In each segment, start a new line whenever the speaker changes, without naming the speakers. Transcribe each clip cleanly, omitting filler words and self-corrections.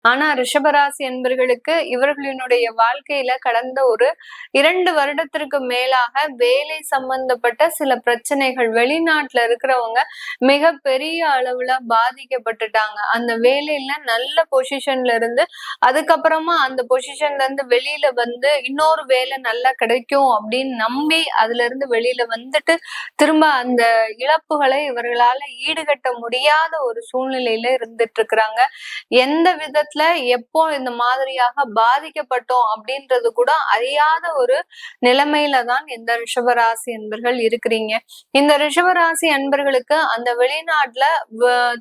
ஆனா ரிஷபராசி என்பர்களுக்கு இவர்களினுடைய வாழ்க்கையில கடந்த ஒரு 2 வருடத்திற்கு மேலாக வேலை சம்பந்தப்பட்ட சில பிரச்சனைகள், வெளிநாட்டுல இருக்கிறவங்க மிக பெரிய அளவுல பாதிக்கப்பட்டுட்டாங்க. அந்த வேலையில நல்ல பொசிஷன்ல இருந்து அதுக்கப்புறமா அந்த பொசிஷன்ல இருந்து வெளியில வந்து இன்னொரு வேலை நல்லா கிடைக்கும் அப்படின்னு நம்பி அதுல இருந்து வெளியில வந்துட்டு திரும்ப அந்த இழப்புகளை இவர்களால ஈடுகட்ட முடியாத ஒரு சூழ்நிலையில இருந்துட்டு இருக்கிறாங்க. எந்த விதத்துல எப்போ இந்த மாதிரியாக பாதிக்கப்பட்டோம் அப்படின்றது கூட அறியாத ஒரு நிலைமையில தான் இந்த ரிஷபராசி அன்பர்கள் இருக்கிறீங்க. இந்த ரிஷபராசி அன்பர்களுக்கு அந்த வெளிநாட்டுல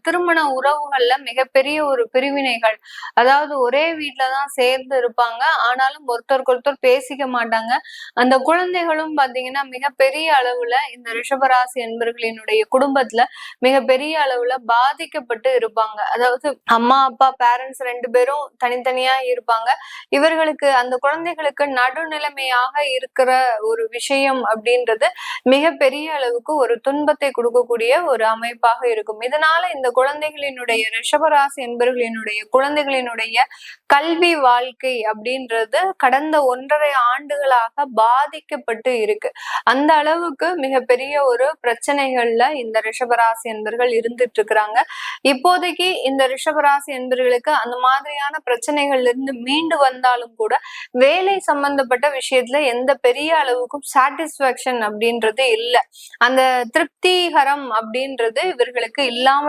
திருமண உறவுகள்ல மிகப்பெரிய ஒரு பிரிவினைகள், அதாவது ஒரே வீட்டுலதான் சேர்ந்து இருப்பாங்க, ஆனாலும் ஒருத்தருக்கு ஒருத்தர் பேசிக்க மாட்டாங்க. அந்த குழந்தைகளும் பாத்தீங்கன்னா மிகப்பெரிய அளவுல இந்த ரிஷபராசி அன்பர்களினுடைய குடும்பத்துல மிகப்பெரிய அளவுல பாதிக்கப்பட்டு இருப்பாங்க. அதாவது அம்மா அப்பா பேரண்ட்ஸ் 2 பேரும் தனித்தனியா இருப்பாங்க. இவர்களுக்கு அந்த குழந்தைகளுக்கு நடுநிலைமையாக இருக்கிற ஒரு விஷயம் அப்படின்றது மிகப்பெரிய அளவுக்கு ஒரு துன்பத்தை கொடுக்கக்கூடிய ஒரு அமைப்பாக இருக்கும். இதனால இந்த குழந்தைகளினுடைய ரிஷபராசி என்பவர்களினுடைய குழந்தைகளினுடைய கல்வி வாழ்க்கை அப்படின்றது கடந்த 1.5 ஆண்டுகளாக பாதிக்கப்பட்டு இருக்கு. அந்த அளவுக்கு மிகப்பெரிய ஒரு பிரச்சனைகள்ல இந்த ரிஷபராசி என்பர்கள் இருந்துட்டு இருக்கிறாங்க. இப்போதைக்கு இந்த ரிஷபராசி என்பர்களுக்கு அந்த மாதிரியான பிரச்சனைகள்ல இருந்து மீண்டு வந்தாலும் கூட வேலை சம்பந்தப்பட்ட விஷயத்துல எந்த பெரிய அளவுக்கும் சாட்டிஸ்பாக்சன் அப்படின்றது இல்லை. அந்த திருப்திகரம் அப்படின்றது இவர்களுக்கு இல்லாமல்